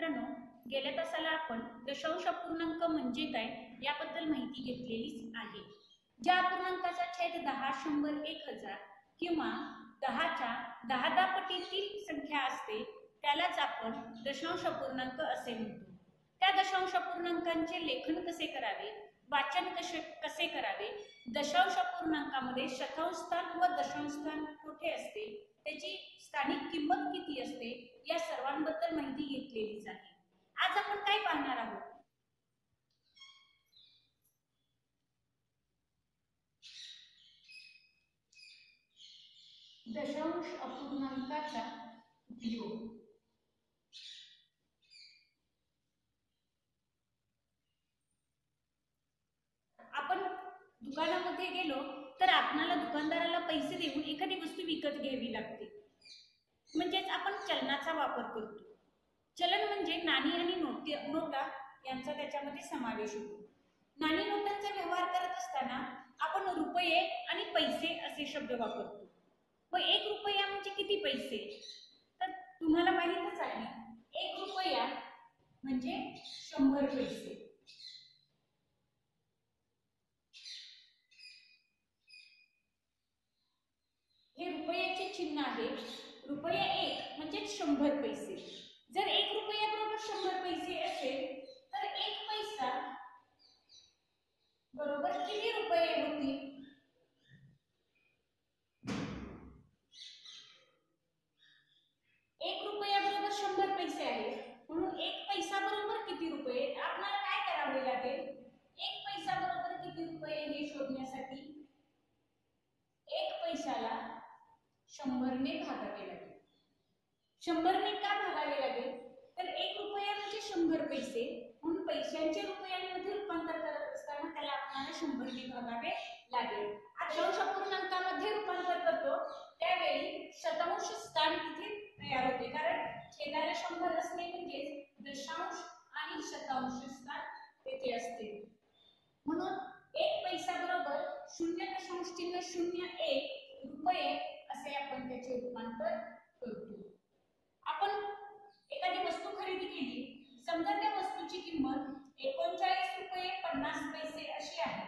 मित्रांनो, गेल्या तासाला आपण दशांश अपूर्णांक म्हणजे काय याबद्दल माहिती घेतलेलीच आहे. ज्या अपूर्णांकाचा छेद 10, 100, 1000 किंवा 10च्या 10 पटीतील संख्या असते त्यालाच आपण दशांश अपूर्णांक असे म्हणतो. त्या दशांश अपूर्णांकांचे लेखन कसे करावे, वाचन कसे करावे, दशांश अपूर्णांकामध्ये शतांश स्थान व दशांश स्थान कुठे असते, त्याची स्थानिक किंमत किती असते, या सर्वांबद्दल माहिती घेतलेलीच आहे. आज आपण काय पाहणार आहोत? दशांश अपूर्णांकाचा उपयोग. आपण दुकानामध्ये गेलो तर आपल्याला दुकानदाराला पैसे देऊन एखादी वस्तू विकत घ्यावी लागते, म्हणजेच आपण चलनाचा वापर करतो. चलन म्हणजे नाणी आणि नोटा यांचा त्याच्यामध्ये समावेश होतो. नाणी नोटांचा व्यवहार करत असताना आपण रुपये आणि पैसे असे शब्द वापरतो. व 1 रुपया म्हणजे किती पैसे, तर तुम्हाला माहितच आहे 1 रुपया म्हणजे 100 पैसे. हे रुपयाचे चिन्ह आहे. रुपया 1 म्हणजे 100 पैसे. जर 1 रुपया बरोबर 100 पैसे असेल तर 1 पैसा बरोबर किती रुपये होतील? 1 रुपया बरोबर 100 पैसे आहे, म्हणून 1 पैसा बरोबर किती रुपये? आपल्याला काय करावे लागेल? 1 पैसा बरोबर किती रुपये हे शोधण्यासाठी 1 पैशाला 100 ने भागावे लागेल. 100 ने का भागावे लागेल? तर 1 रुपया म्हणजे 100 पैसे, म्हणून पैशांचे रुपयांमध्ये रूपांतर करत असताना त्याला आपल्याला 100 ने भागावे लागेल. दशांश अपूर्णांकामध्ये रूपांतर करतो त्यावेळी शतांश स्थान तिथे तयार होते, कारण छेदाला 100 असणे म्हणजे दशांश आणि शतांश स्थान तेथे असते. म्हणून 1 पैसा बरोबर 0.001 रुपये असे आपण त्याचे रूपांतर करतो. आपण एखादी वस्तू खरेदी केली, समजा त्या वस्तूची किंमत 39 रुपये 50 पैसे अशी आहे,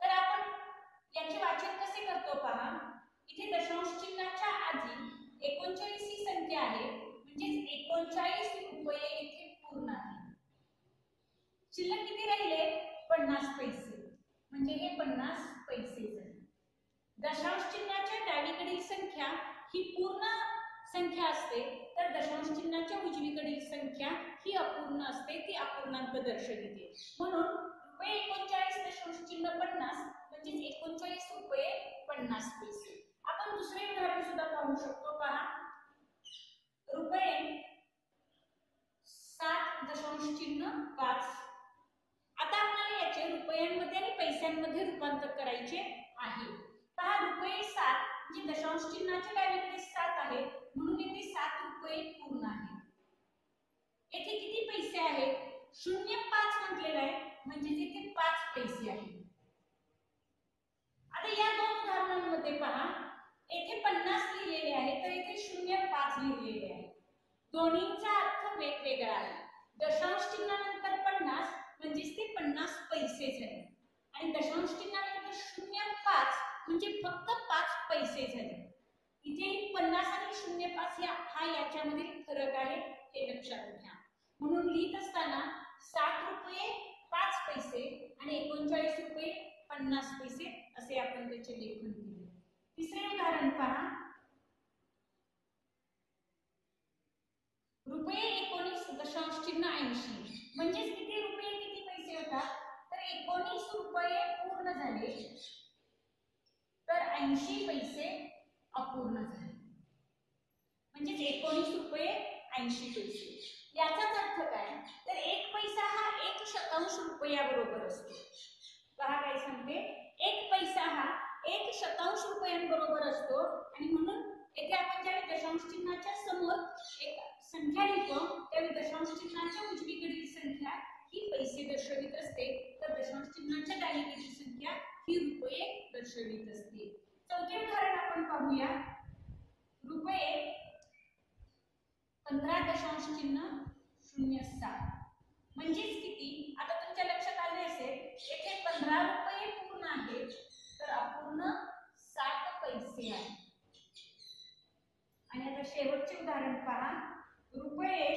तर आपण याचे वाचन कसे करतो पहा. इथे दशांश चिन्हाच्या आधी 39 ही संख्या आहे, म्हणजे 39 रुपये इथे पूर्ण आहे. शिल्लक किती राहिले? 50 पैसे, म्हणजे हे 50 पैसे झाले. दशांश चिन्हाच्या डावीकडील संख्या ही पूर्ण संख्या असते, तर दशांश चिन्हाच्या उजवीकडील संख्या ही अपूर्ण असते, ती अपूर्णांक दर्शविते. म्हणून रुपये 39 दशांश चिन्ह 50 म्हणजे 39 रुपये 50 पैसे. आपण दुसरे उदाहरण सुद्धा पाहू शकतो पहा. रुपये 7 दशांश चिन्ह 5. आता आपल्याला याचे रुपयांमध्ये आणि पैशांमध्ये रूपांतर करायचे आहे. पहा, रुपये 7 म्हणजे दशांश चिन्हाच्या डावीकडे 7 आहे, म्हणून येथे 7 रुपये पूर्ण आहे. येथे किती पैसे आहेत? 0.5 म्हटलेलं आहे, म्हणजे येथे 5 पैसे आहेत. आता या दोन उदाहरणांमध्ये पहा, येथे 50 लिहिलेले आहे तर येथे 0.5 लिहिलेले आहे. दोन्हींचा अर्थ वेगवेगळा आहे. दशांश चिन्हानंतर 50 म्हणजे ते 50 पैसे झाले, आणि दशांश चिन्हानंतर 0.5 म्हणजे फक्त 5 पैसे झाले. इथे 50 आणि 0.5 हा याच्यामधील फरक आहे, हे लक्षात घ्या. म्हणून लिहित असताना 7 रुपये 5 पैसे आणि 39 रुपये 50 पैसे असे आपण त्याचे लेखन केले. तिसरे उदाहरण पहा. रुपये 19 दशांश चिन्ह 80 म्हणजे किती रुपये किती पैसे होतात? तर 19 रुपये पूर्ण झाले, तर 80 पैसे अपूर्ण झाले, म्हणजे 19 रुपये 80 पैसे. याचाच अर्थ काय? तर 1 पैसा हा 1 शतांश रुपया बरोबर असतो. पहा काय सांगते, 1 पैसा हा 1 शतांश रुपयांबरोबर असतो, आणि म्हणून येथे आपण ज्यावेळी दशांश चिन्हाच्या समोर एक संख्या लिहितो त्यावेळी दशांश चिन्हाच्या उजवीकडील संख्या ही पैसे दर्शवित असते, तर दशांश चिन्हाच्या डावीकडील संख्या ही रुपये दर्शवित असते. चौथे उदाहरण आपण पाहूया. रुपये 15 दशांश चिन्ह 0.7 म्हणजेच किती? आता तुमच्या लक्षात आले असेल येथे 15 रुपये पूर्ण आहेत तर अपूर्ण 7 पैसे आहेत. आणि आता शेवटचे उदाहरण पहा. रुपये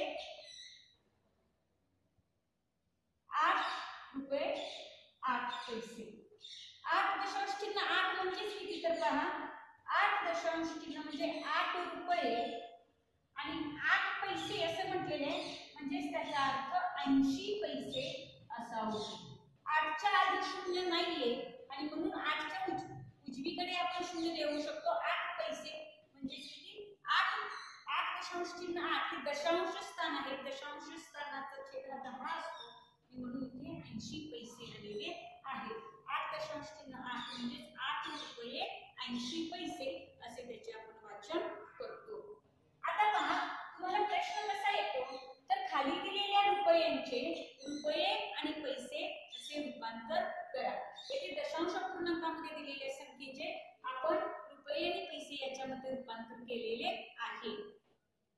8 रुपये 8 पैसे. 8 दशांश चिन्ह 8 म्हणजेच किती तर पहा 8 दशांश चिन्ह म्हणजे 8 रुपये आणि 8 पैसे असं म्हटलेले म्हणजे त्याचा अर्थ 80 पैसे असा होतो. 8 च्या आधी शून्य नाहीये आणि म्हणून 8 च्या उजवीकडे आपण शून्य देऊ शकतो. 8 पैसे म्हणजे किती 8 दशांश चिन्ह 8 हे दशांश स्थान आहे. दशांश स्थानाचा छेद 10 असतो म्हणून इथे 80 पैसे आलेले आहेत. 8 दशांश चिन्ह 8 म्हणजे 8 रुपये 80 पैसे असे त्याचे आपण वाचन करतो. आता पहा तुम्हाला प्रश्न कसा येतो तर खाली दिलेल्या रुपयांचे रुपये आणि पैसे असे रूपांतर करा. येथे दशांश पूर्णांकामध्ये दिलेल्या संख्येचे आपण रुपये आणि पैसे याच्यामध्ये रूपांतर केलेले आहे.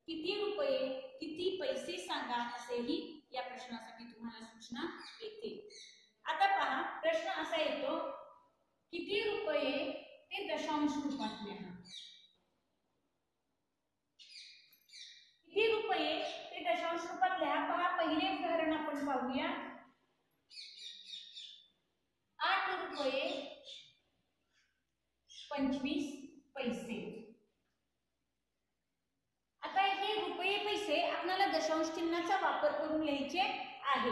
किती रुपये किती पैसे सांगा असेही या प्रश्नासाठी तुम्हाला सूचना येते. आता पहा प्रश्न असा येतो किती रुपये ते दशांश रूपात लिहा. किती रुपये ते दशांश रूपात लिहा. पहा पहिले उदाहरण आपण पाहूया. 8 रुपये 25 पैसे. आता हे रुपये पैसे आपल्याला दशांश चिन्हाचा वापर करून लिहायचे आहे.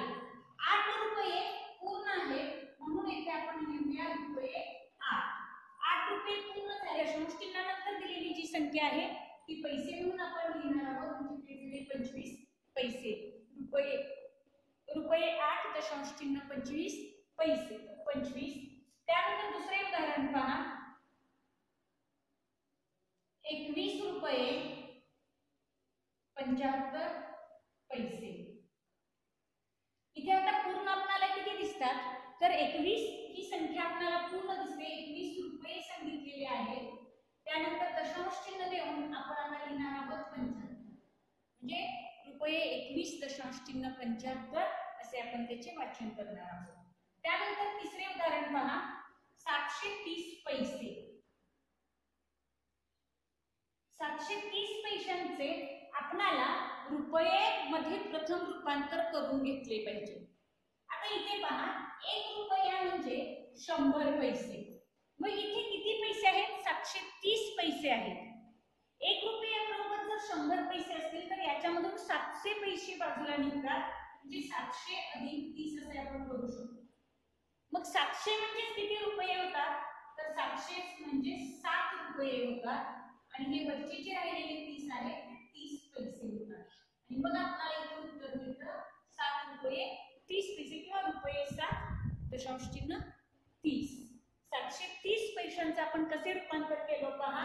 8 रुपये पूर्ण आहे म्हणून इथे आपण लिहूया रुपये 8. 8 रुपये पूर्ण झाले. दशांश चिन्हानंतर दिलेली जी संख्या आहे ती पैसे म्हणून आपण लिहिणार आहोत म्हणजे ते झाले 25 पैसे. रुपये 8 दशांश चिन्ह 25 पैसे 25. त्यानंतर दुसरे उदाहरण पहा. 21 रुपये 75 पैसे. इथे आता पूर्ण आपल्याला किती दिसतात तर 21 ही संख्या आपल्याला पूर्ण दिसते. 21 रुपये सांगितलेले आहेत. त्यानंतर दशांश चिन्ह देऊन आपण आता लिहिणार आहोत 75 म्हणजे रुपये 21 दशांश चिन्ह 75 असे आपण त्याचे वाचन करणार आहोत. त्यानंतर तिसरे उदाहरण पहा. 730 पैसे. 730 पैशांचे आपल्याला रुपये मध्ये प्रथम रूपांतर करून घेतले पाहिजे. आता इथे पहा 1 रुपया म्हणजे 100 पैसे. मग इथे किती पैसे आहेत 730 पैसे आहेत. 1 रुपयाबरोबर जर 100 पैसे असतील तर याच्यामधून 700 पैसे बाजूला निघतात म्हणजे 700 अधिक 30 असे आपण करू शकतो. मग 700 म्हणजे किती रुपये होतात तर 700 म्हणजे 7 रुपये होतात आणि हे वरचे जे राहिलेले 30 आहेत ते 30 पैसे होतात. आणि मग आपल्याला इथे उत्तर मिळतं 7 रुपये 30 पैसे किंवा रुपये 7 दशांश चिन्ह 30. 730 पैशांचं आपण कसे रूपांतर केलं पहा.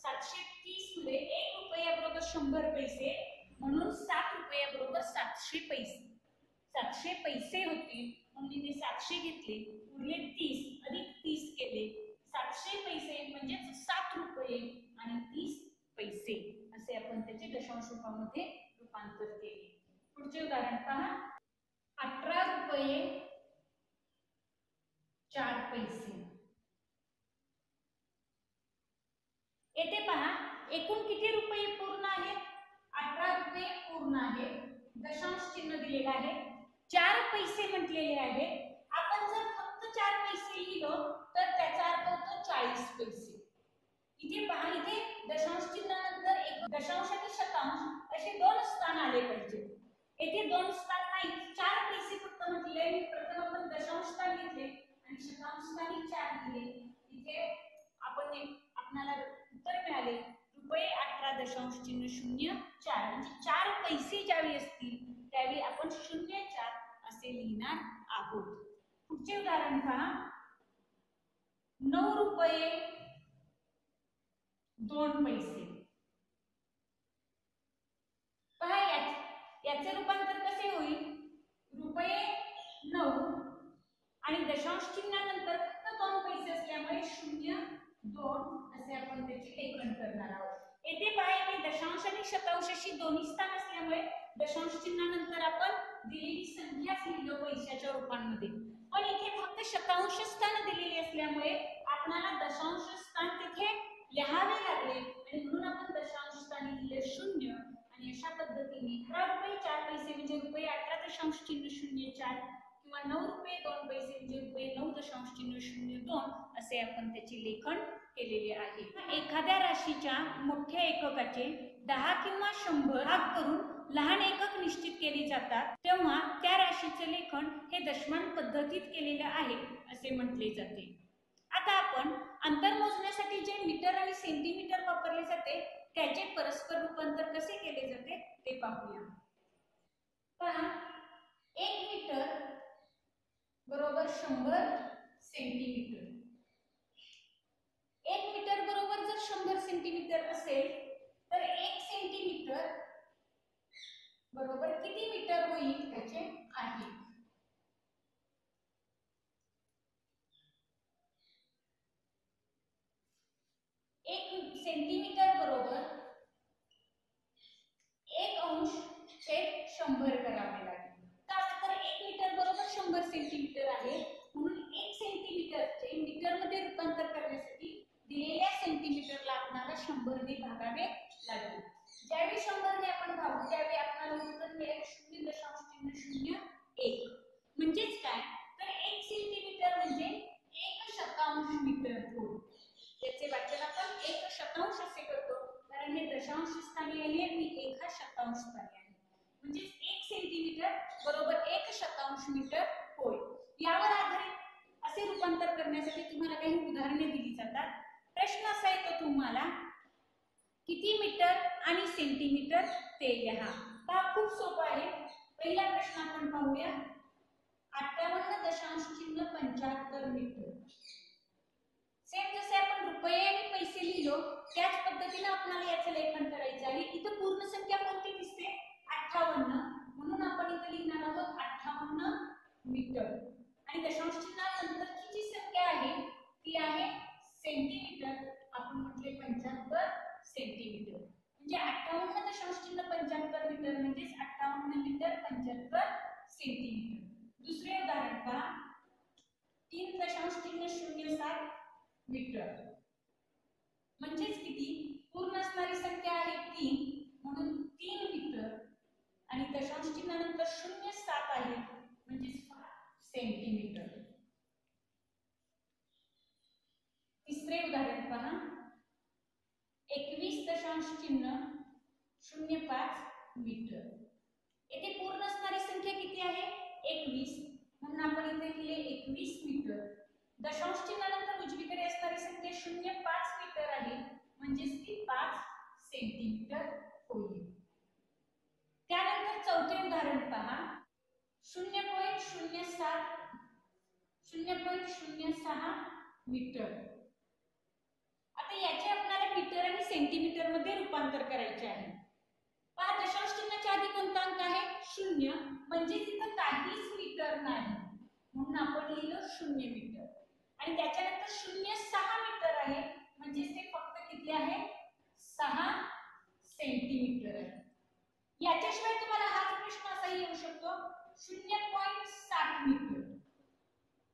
730 मध्ये 1 रुपयाबरोबर 100 पैसे म्हणून 7 रुपयाबरोबर 700 पैसे. 700 पैसे होते म्हणून इथे 700 घेतले उरले 30 अधिक 30 केले 700 पैसे म्हणजे 7 रुपये आणि 30 पैसे असे आपण त्याचे दशांश रूपामध्ये रूपांतर केले. पुढचे उदाहरण पहा. 18 रुपये 4 पैसे. येथे पहा एकूण किती रुपये पूर्ण आहेत 18 रुपये पूर्ण आहेत. दशांश चिन्ह दिलेले आहे. 4 पैसे म्हटलेले आहेत. आपण जर फक्त 4 पैसे लिहिलो तर त्याचा अर्थ होतो 40 पैसे. इथे पहा इथे दशांश चिन्हानंतर एक दशांश आणि शतांश असे दोन स्थान आले पाहिजे. येथे दोन स्थान नाही 4 पैसे फक्त म्हटले. प्रथम आपण दशांश स्थान घेतले आणि शतांश स्थानी 4 दिले. इथे आपण आपल्याला उत्तर मिळाले रुपये 18 दशांश चिन्ह 04 म्हणजे 4 पैसे ज्यावेळी असतील त्यावेळी आपण 04 असे लिहिणार आहोत. पुढचे उदाहरण पहा. 9 रुपये 2 पैसे. पहा याचे रूपांतर कसे होईल. रुपये 9 आणि दशांश चिन्हानंतर फक्त 2 पैसे असल्यामुळे 02 असे आपण त्याचे लेखन करणार आहोत. येथे पहा येथे दशांश आणि शतांश अशी दोन्ही स्थान असल्यामुळे दशांश चिन्हानंतर आपण दिलेली संख्याच लिहिलो पैशाच्या रूपांमध्ये, पण इथे फक्त शतांश स्थान दिलेली असल्यामुळे आपल्याला दशांश स्थान तिथे लिहावे लागले आणि म्हणून आपण दशांश स्थानी लिहिले 0 आणि अशा पद्धतीने 11 रुपये 4 पैसे म्हणजे रुपये 18.04 किंवा 9 रुपये 2 पैसे म्हणजे रुपये 9.02 असे आपण त्याचे लेखन केलेले आहे। एखाद्या राशीच्या मोठ्या एककाचे 10 किंवा 100 भाग करून लहान एकक निश्चित केले जातात तेव्हा त्या राशीचे लेखन हे दशमान पद्धतीत केलेले आहे असे म्हटले जाते। आता आपण अंतर मोजण्यासाठी जे मीटर आणि सेंटीमीटर वापरले जाते त्याचे परस्पर रूपांतर कसे केले जाते ते पाहूया। पहा, 1 मीटर बरोबर 100 सेंटीमीटर। 1 मीटर बरोबर जर 100 सेंटीमीटर असेल तर 1 सेंटीमीटर बरोबर किती मीटर होईल त्याचे आहे। एक सेंटीमीटर बरोबर 1 अंश छेद 100 करावे लागेल। तर 1 मीटर बरोबर 100 सेंटीमीटर आहे म्हणून 1 सेंटीमीटरचे मीटर मध्ये रूपांतर करण्यासाठी दिलेल्या सेंटीमीटरला आपल्याला 100 ने भागावे लागेल। ज्यावेळी 100 ने आपण भागू त्यावेळी आपल्याला उत्तर मिळेल 0.001 म्हणजेच काय तर 1 सेंटीमीटर म्हणजे 1 शतांश मीटर होय। त्याचे वाचन आपण 1 शतांश असे करतो कारण हे दशांश स्थानी आले आणि 1 शतांश स्थानी आहे म्हणजे 1 सेंटीमीटर बरोबर 1 शतांश मीटर होय। यावर आधारित असे रूपांतर करण्यासाठी तुम्हाला काही उदाहरणे दिली जातात। प्रश्न असा येतो तुम्हाला किती मीटर आणि सेंटीमीटर ते लिहा। हा खूप सोपा आहे। पहिला प्रश्न आपण पाहूया 58.75 मीटर। सेम जसे आपण रुपये आणि पैसे लिहिलो त्याच पद्धतीने आपल्याला याचे लेखन करायचे आहे। इथे पूर्ण संख्या कोणती दिसते 58 म्हणून आपण इथे लिहिणार आहोत 58 मीटर आणि दशांश चिन्हानंतरची जी संख्या आहे ती आहे सेंटीमीटर। आपण म्हटले 75 सेंटीमीटर म्हणजे 58.75 मीटर म्हणजे 58 मीटर 75 सेंटीमीटर। दुसरे उदाहरण पहा 3.07 मीटर म्हणजेच किती पूर्ण असणारी संख्या आहे 3 म्हणून 3 मीटर आणि दशांश चिन्हानंतर 0.7 आहे म्हणजे 5 सेंटीमीटर। तिसरे उदाहरण पहा 21.05 मीटर। येथे पूर्ण असणारी संख्या किती आहे 21 म्हणून आपण इथे लिहिले 21 मीटर। दशांश चिन्हानंतर उजवीकडे असणारी संख्या 0.5 मीटर आहे म्हणजे ती 5 सेंटीमीटर होईल। त्यानंतर चौथे उदाहरण पहा 0.06 मीटर। आता याचे आपल्याला मीटर आणि सेंटीमीटर मध्ये रूपांतर करायचे आहे। पहा दशांश चिन्हाच्या आधी कोणता अंक आहे 0 म्हणजे तिथे काहीच मीटर नाही म्हणून आपण लिहिलं 0 मीटर आणि त्याच्यानंतर 0.6 मीटर आहे म्हणजे ते फक्त किती आहे 6 सेंटीमीटर आहे। याच्याशिवाय तुम्हाला हाच प्रश्न असाही येऊ शकतो 0.7 मीटर।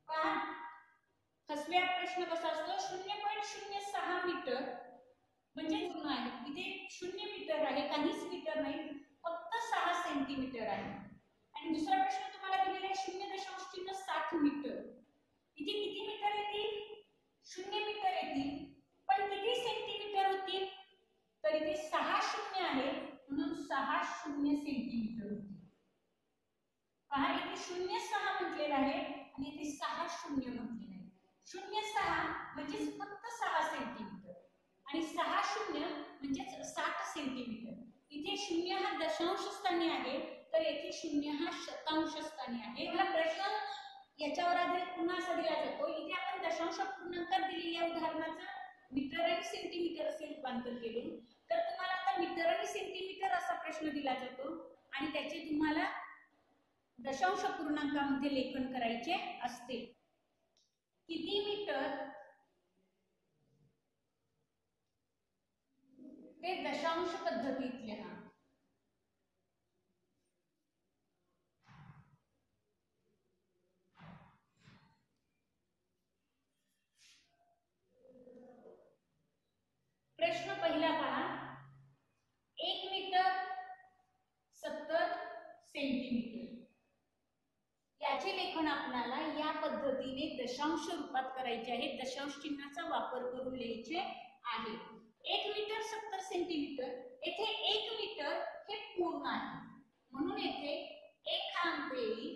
पहा फसव्या प्रश्न कसा असतो 0.06 मीटर म्हणजे पूर्ण आहे इथे 0 मीटर आहे काहीच मीटर नाही फक्त 6 सेंटीमीटर आहे। आणि दुसरा प्रश्न तुम्हाला दिलेला आहे 0.7 मीटर इथे किती मीटर येतील 0 मीटर येतील पण किती सेंटीमीटर होतील तर इथे 6 शून्य आहे म्हणून 6 शून्य सेंटीमीटर होतील। पहा इथे 0.6 म्हटलेलं आहे आणि इथे 6 शून्य म्हटलेलं आहे। 0.6 म्हणजे फक्त 6 सेंटीमीटर आणि 6 शून्य म्हणजे 60 सेंटीमीटर। इथे 0 हा दशांश स्थानी आहे तर येथे 0 हा शतांश स्थानी आहे। आपला प्रश्न याच्यावर आधारित पुन्हा असा दिला जातो इथे आपण दशांश पूर्णांकात दिलेल्या उदाहरणाचं मीटर आणि सेंटीमीटर असे रूपांतर केले तर तुम्हाला आता मीटर आणि सेंटीमीटर असा प्रश्न दिला जातो आणि त्याचे तुम्हाला दशांश पूर्णांकामध्ये लेखन करायचे असते। किती मीटर ते दशांश पद्धतीत लिहा। सेंटीमीटर. याचे लेखन आपल्याला या पद्धतीने दशांश रूपात करायचे आहे. दशांश चिन्हाचा वापर करून लिहायचे आहे. 1 मीटर 70 सेंटीमीटर. येथे 1 मीटर हे पूर्ण आहे, म्हणून येथे 1 हा अंक येईल.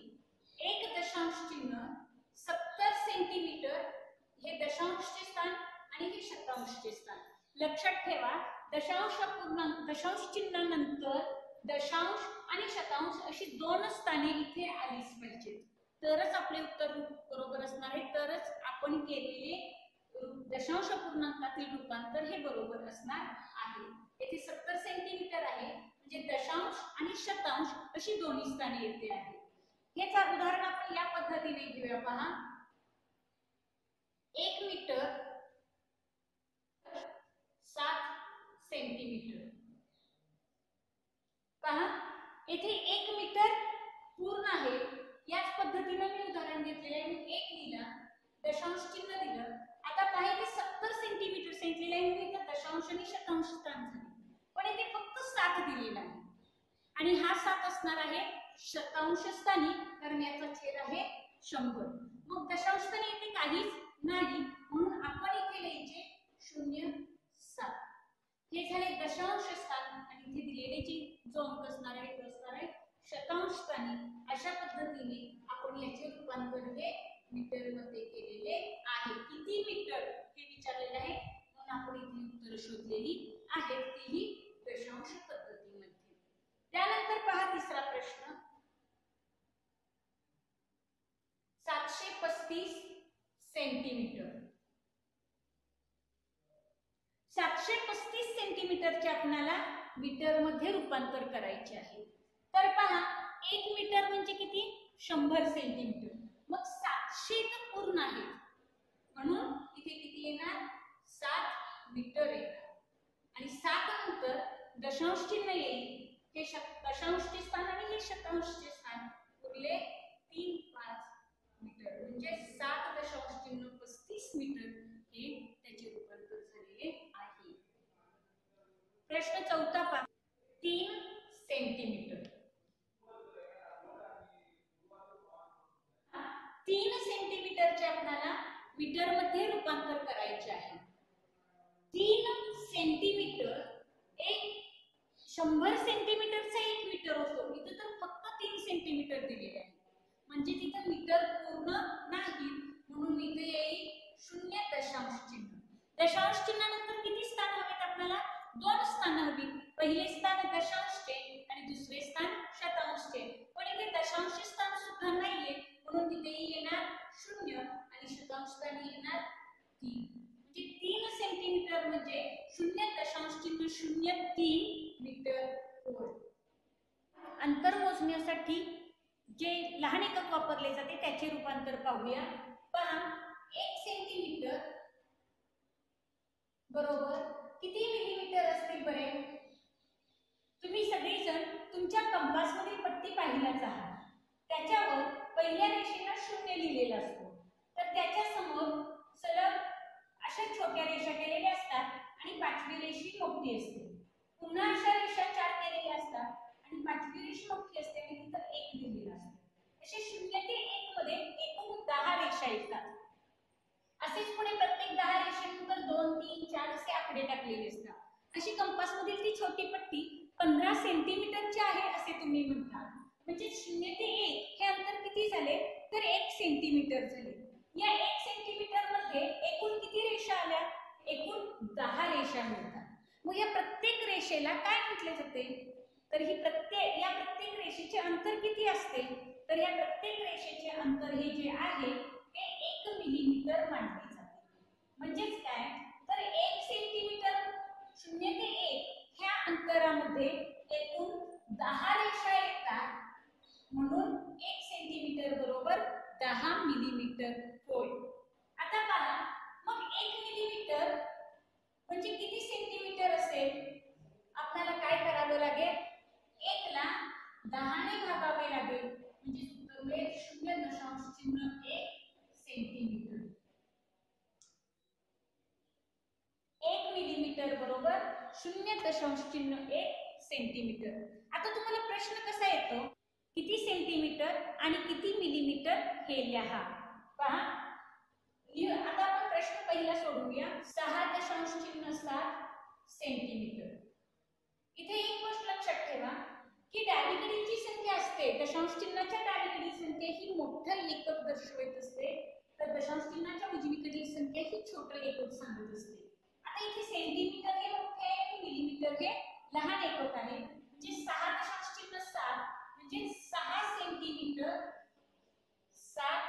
1 दशांश चिन्ह 70 सेंटीमीटर हे दशांशचे स्थान आणि हे शतांशचे स्थान. लक्षात ठेवा, दशांश पूर्णांक दशांश चिन्हानंतर दशांश आणि शतांश अशी दोन स्थाने इथे आलीच पाहिजेत, तरच आपले उत्तर बरोबर असणार आहे. तरच आपण केलेले दशांश पूर्णांकातील रूपांतर हे बरोबर असणार आहे. येथे 70 सेंटीमीटर आहे, म्हणजे दशांश आणि शतांश अशी दोन्ही स्थाने येथे आहेत. हेच उदाहरण आपण या पद्धतीने घेऊया. पहा, 1 मीटर 7 सेंटीमीटर. पहा, येथे 1 मीटर पूर्ण आहे. याच पद्धतीने मी उदाहरण घेतलेले आहे. मी 1 लिहिला, दशांश चिन्ह दिलं. आता पहा, इथे 70 सेंटीमीटर सांगितलेले आहे, मी इथे दशांश आणि शतांश स्थान झाले, पण इथे फक्त 7 दिलेला आहे आणि हा 7 असणार आहे शतांश स्थानी, कारण याचा छेद आहे 100. मग दशांश स्थानी इथे काहीच नाही, म्हणून आपण इथे लिहायचे 0.7. हे झाले दशांश स्थान आणि इथे दिलेले जो अंक असणार आहे तो असणार आहे शतांश स्थानी. अशा पद्धतीने आपण याचे रूपांतर हे मीटर मध्ये केलेले आहे. किती मीटर हे विचारलेले आहे, म्हणून आपण इथे उत्तर शोधलेली आहेत, तीही दशांश पद्धतीमध्ये. त्यानंतर पहा तिसरा प्रश्न, 735 सेंटीमीटर. 735 सेंटीमीटरचे आपल्याला मीटर मध्ये रूपांतर करायचे आहे. तर पहा, 1 मीटर म्हणजे किती? 100 सेंटीमीटर. मग 700 तर पूर्ण आहे, म्हणून इथे किती येणार? 7 मीटर येणार. आणि 7 नंतर दशांश चिन्ह येईल, हे दशांशचे स्थान आणि हे शतांशचे स्थान, उरले 3-5 मीटर, म्हणजे 7.35 मीटर हे त्याचे रूपांतर झालेले आहे. प्रश्न चौथा पहा, 3 सेंटीमीटर. 3 सेंटीमीटरचे आपल्याला मीटर मध्ये रूपांतर करायचे आहे. 3 सेंटीमीटर एक 100 सेंटीमीटरचा 1 मीटर होतो. इथे तर फक्त 3 सेंटीमीटर दिलेले आहे, म्हणजे तिथे मीटर पूर्ण नाही, म्हणून इथे येईल 0 दशांश चिन्ह. दशांश चिन्हानंतर किती स्थान हवेत आपल्याला? 2 स्थान हवी. पहिले स्थान दशांशचे आणि दुसरे स्थान शतांशचे, पण इथे दशांश स्थान सुद्धा नाहीये, म्हणून तिथे येणार 0 आणि शतांश स्थानी येणार 3. म्हणजे 3 सेंटीमीटर म्हणजे 0.003 मीटर होय. अंतर मोजण्यासाठी जे लहान एकक वापरले जाते त्याचे रूपांतर पाहूया. पहा, 1 सेंटीमीटर बरोबर किती मिलीमीटर असतील बरे? तुम्ही सगळेजण तुमच्या कंपास मधील पट्टी पाहिलाच आहात. त्याच्यावर पहिल्या रेषेला 0 लिहिलेला असतो, तर त्याच्या समोर सलग अशा छोट्या रेषा केलेल्या असतात आणि 5वी रेषी मोठी असते. पुन्हा अशा रेषा 4 केलेल्या असतात आणि 5वी रेष मोठी असते आणि तिथं 1 लिहिलेला असतो. असे 0 ते 1 मध्ये एकूण 10 रेषा येतात. असेच पुढे प्रत्येक 10 रेषेनंतर 2, 3, 4 असे आकडे टाकलेले असतात. अशी कंपास मधील ती छोटी पट्टी 15 सेंटीमीटरची आहे असे तुम्ही म्हणता. म्हणजे 0 ते 1 हे अंतर किती झाले? तर 1 सेंटीमीटर झाले. या 1 सेंटीमीटर मध्ये एकूण किती रेषा आल्या? एकूण 10 रेषा मिळतात. मग या प्रत्येक रेषेला काय म्हटले जाते? तर ही या प्रत्येक रेषेचे अंतर किती असते? तर या प्रत्येक रेषेचे अंतर हे जे आहे ते 1 मिलीमीटर मानले जाते. म्हणजेच काय? तर 1 सेंटीमीटर 0 ते 1 ह्या अंतरामध्ये एकूण 10 रेषा येतात, म्हणून 1 सेंटीमीटर बरोबर 10 मिलीमीटर होय. आता पहा, मग 1 मिलीमीटर म्हणजे किती सेंटीमीटर असेल? आपल्याला काय करावे लागेल? 1 ला 10 ने भागावे लागेल, म्हणजे उत्तर मिळेल 0.1 सेंटीमीटर. 1 मिलीमीटर बरोबर 0.1 सेंटीमीटर. आता तुम्हाला प्रश्न कसा येतो? किती सेंटीमीटर आणि किती मिलीमीटर हे लिहा. पहा आता आपण प्रश्न पहिला सोडवूया. 6.7 सेंटीमीटर. इथे एक गोष्ट लक्षात ठेवा की डावीकडील जी संख्या असते दशांश चिन्हाच्या डावीकडील संख्या ही मोठं एकक दर्शवत असते, तर दशांश चिन्हाच्या उजवीकडील संख्या ही छोटं एकक सांगत असते. आता इथे सेंटीमीटर हे मोठे आहे आणि मिलीमीटर हे लहान एकक आहे. म्हणजे 6.7 म्हणजे 6 सेंटीमीटर 7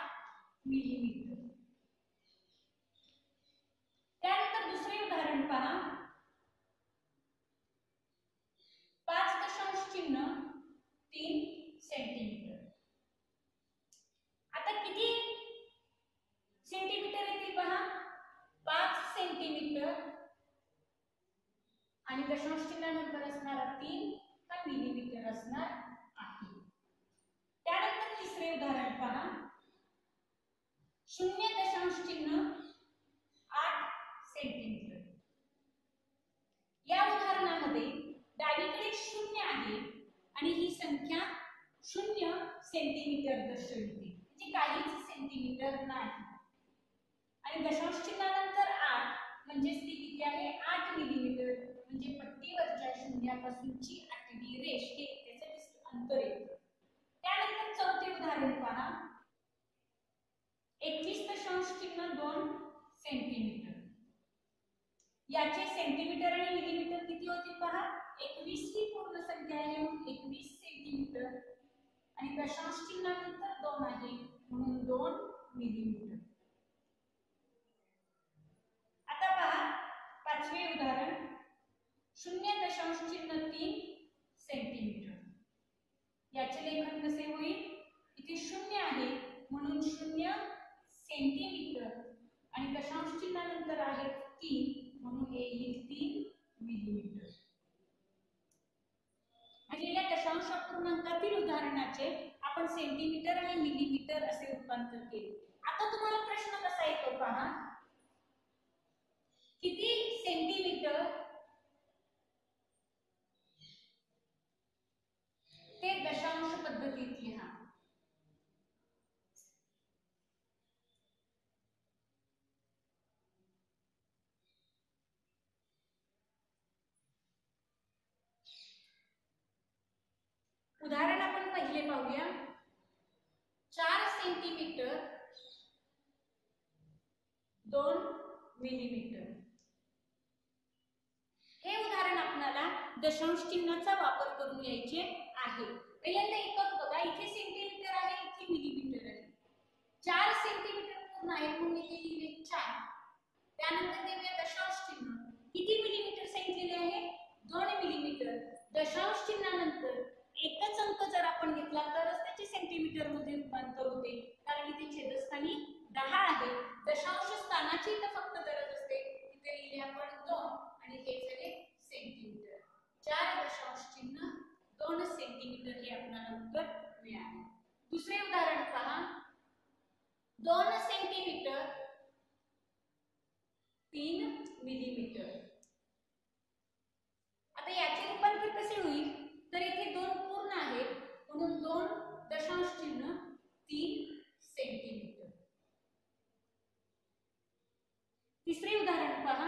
मिलीमीटर. त्यानंतर दुसरे उदाहरण पहा. 5.3 सेंटीमीटर. आता किती सेंटीमीटर येतील पहा. 5 सेंटीमीटर आणि दशांश चिन्हानंतर असणारा 3 हा मिलीमीटर असणार आहे. त्यानंतर तिसरे उदाहरण पहा. 0.8 सेंटीमीटर. या उदाहरणामध्ये डावीकडे 0 आहे आणि ही संख्या 0 सेंटीमीटर दर्शवते, म्हणजे काहीच सेंटीमीटर नाही. आणि दशांश चिन्हानंतर 8 म्हणजे ती किती आहे 8 मिलीमीटर, म्हणजे पट्टीवरच्या शून्यापासूनची 8वी रेष हे त्याचे अंतर येतं. त्यानंतर चौथे उदाहरण पहा. 21.2 सेंटीमीटर. याचे सेंटीमीटर आणि मिलीमीटर किती होतील पहा. 21 ही पूर्ण संख्या आहे म्हणून 21 सेंटीमीटर आणि दशांश चिन्हानंतर 2 आहे म्हणून 2 मिलीमीटर. आता पहा पाचवे उदाहरण. 0.3 सेंटीमीटर. याचे लेखन कसे होईल. इथे 0 आहे म्हणून 0 सेंटीमीटर आणि दशांश चिन्हानंतर आहे 3 म्हणून येईल 3 मिलीमीटर. दिलेल्या दशांश अपूर्णांकातील उदाहरणाचे आपण सेंटीमीटर आणि मिलीमीटर असे रूपांतर केले. आता तुम्हाला प्रश्न कसा येतो पहा. किती सेंटीमीटर ते दशांश पद्धतीत लिहा. उदाहरण आपण पहिले पाहूया. 4 सेंटीमीटर 2 मिलीमीटर. हे उदाहरण आपल्याला दशांश चिन्हाचा वापर करून लिहायचे आहे. पहिल्यांदा एकक बघा. इथे सेंटीमीटर आहे, इथे मिलीमीटर आहे. 4 सेंटीमीटर पूर्ण आहे म्हणून इथे लिहिले 4. त्यानंतर देऊया दशांश चिन्ह. किती मिलीमीटर सांगितलेले आहे 2 मिलीमीटर. दशांश चिन्हानंतर एकच अंक जर आपण घेतला तरच त्याचे सेंटीमीटर मध्ये रूपांतर होते, कारण इथे छेदस्थानी 10 आहे. दशांश स्थानाची तर फक्त गरज असते. इथे लिहिले आपण 2 आणि हे झाले सेंटीमीटर. 4 दशांश चिन्ह 2 सेंटीमीटर हे आपल्याला उत्तर मिळाले. दुसरे उदाहरण पहा. 2 सेंटीमीटर 3 मिलीमीटर. आता याचे रूपांतर कसे होईल. तर इथे 2 पूर्ण आहेत म्हणून 2 दशांश चिन्ह 3 सेंटीमीटर. तिसरे उदाहरण पहा.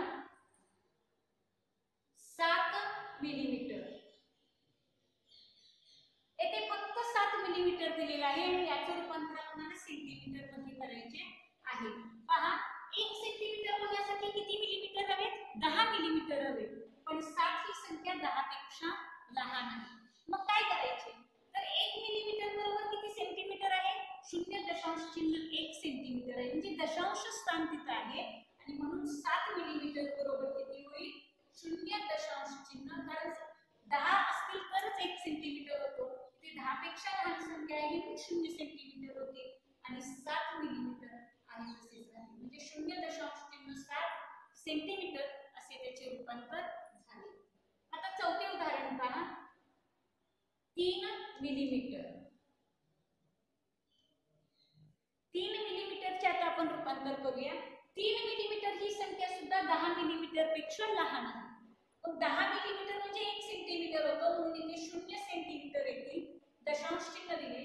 7 मिलीमीटर. येथे फक्त 7 मिलीमीटर दिलेले आहे आणि याचे रूपांतर आपल्याला सेंटीमीटर मध्ये करायचे आहे. पहा 1 सेंटीमीटर होण्यासाठी किती मिलीमीटर हवेत 10 मिलीमीटर हवे, पण 7 ही संख्या 10 पेक्षा लहान आहे. मग काय करायचे. तर 1 मिलीमीटर बरोबर किती सेंटीमीटर आहे 0.1 सेंटीमीटर आहे, म्हणजे दशांश स्थान तिथे आहे आणि म्हणून 7 मिलीमीटर बरोबर किती होईल 0., कारण 10 असतील तरच 1 सेंटीमीटर होतो. इथे 10 पेक्षा लहान संख्या आहे म्हणून 0 सेंटीमीटर होते आणि 7 मिलीमीटर आहे तसेच आहे, म्हणजे 0.7 सेंटीमीटर असे त्याचे रूपांतर झाले. आता चौथे उदाहरण पहा. 3 मिलीमीटर. 3 मिलीमीटरचे आता आपण रूपांतर करूया. 3 मिलीमीटर ही संख्या सुद्धा 10 मिलीमीटर पेक्षा लहान आहे. मग 10 मिलीमीटर म्हणजे 1 सेंटीमीटर होतो म्हणून इथे 0 सेंटीमीटर येतील. दशांश चिन्ह दिले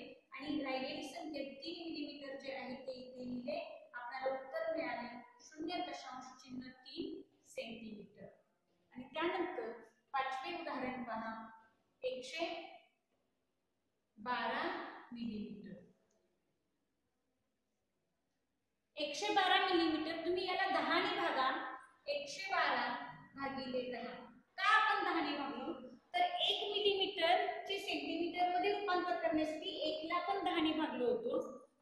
12 मिलीमीटर. 112 मिलीमीटर. तुम्ही याला 10 ने भागा. 112 भागिले 10. का आपण 10 ने भागलो? तर 1 मिलीमीटर चे सेंटीमीटर मध्ये रूपांतर करण्यासाठी 1 ला आपण 10 ने भागलो होतो.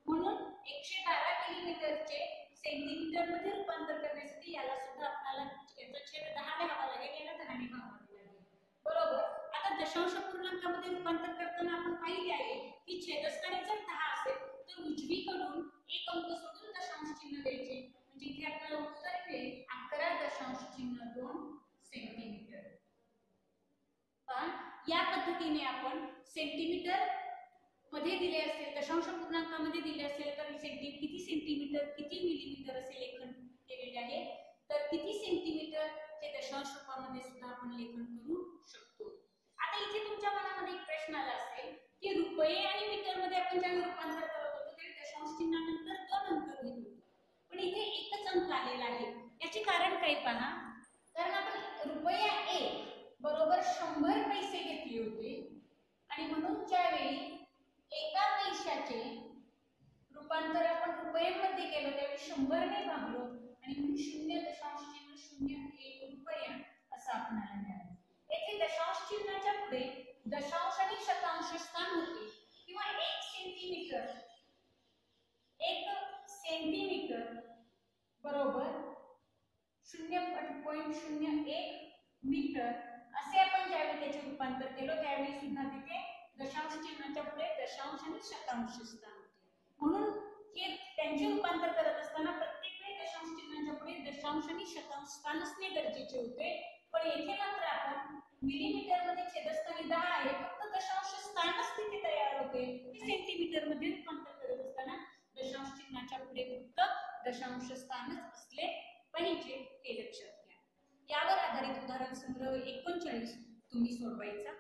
म्हणून 112 मिलीमीटरचे सेंटीमीटर मध्ये रूपांतर करण्यासाठी याला सुद्धा आपल्याला याचा छेद 10 लिहावा लागेल. याला 10 ने भागावे लागेल. बरोबर. आता दशांश पूर्णांकामध्ये रूपांतर करताना आपण पाहिले आहे की छेदस्थानी जर 10 असेल तर उजवीकडून एक अंक सोडून दशांश चिन्ह द्यायचे. म्हणजे इथे आपल्याला उत्तर मिळेल 11.2 सेंटीमीटर. पण या पद्धतीने आपण सेंटीमीटर मध्ये दिले असेल, दशांश पूर्णांकामध्ये दिले असेल तर किती सेंटीमीटर किती मिलीमीटर असे लेखन केलेले आहे. तर किती सेंटीमीटर हे दशांश रूपामध्ये सुद्धा आपण लेखन करू शकतो. आता इथे तुमच्या मनामध्ये एक प्रश्न आला असेल की रुपये आणि मीटर मध्ये आपण ज्यावेळी रूपांतर करत होतो त्यावेळी दशांश चिन्हानंतर 2 अंक घेत होतो. पण इथे एकच अंक आलेला आहे. याचे कारण काय पहा. कारण आपण रुपये 1 बरोबर 100 पैसे घेतले होते आणि म्हणून ज्यावेळी एका पैशाचे रूपांतर आपण रुपयांमध्ये केलं त्यावेळी 100 ने भागलो आणि म्हणून 0.001 रुपया असं आपल्याला मिळालं. येथे दशांश चिन्हाच्या पुढे दशांश आणि शतांश स्थान होते किंवा 1 सेंटीमीटर बरोबर 0.01 मीटर असे आपण ज्यावेळी त्याचे रूपांतर केलं त्यावेळी सुद्धा तिथे दशांश चिन्हाच्या पुढे दशांश आणि शतांश स्थान होते. म्हणून हे त्यांचे रूपांतर करत असताना प्रत्येक वेळी दशांश चिन्हाच्या पुढे दशांश आणि शतांश स्थान असणे गरजेचे होते. पण येथे मात्र आपण मिलीमीटर मध्ये छेदस्थानी 10 आहे फक्त दशांश स्थानच तिथे तयार होते. सेंटीमीटर मध्ये रूपांतर करत असताना दशांश चिन्हाच्या पुढे फक्त दशांश स्थानच असले पाहिजे हे लक्षात घ्या. यावर आधारित उदाहरण संग्रह 39 तुम्ही सोडवायचा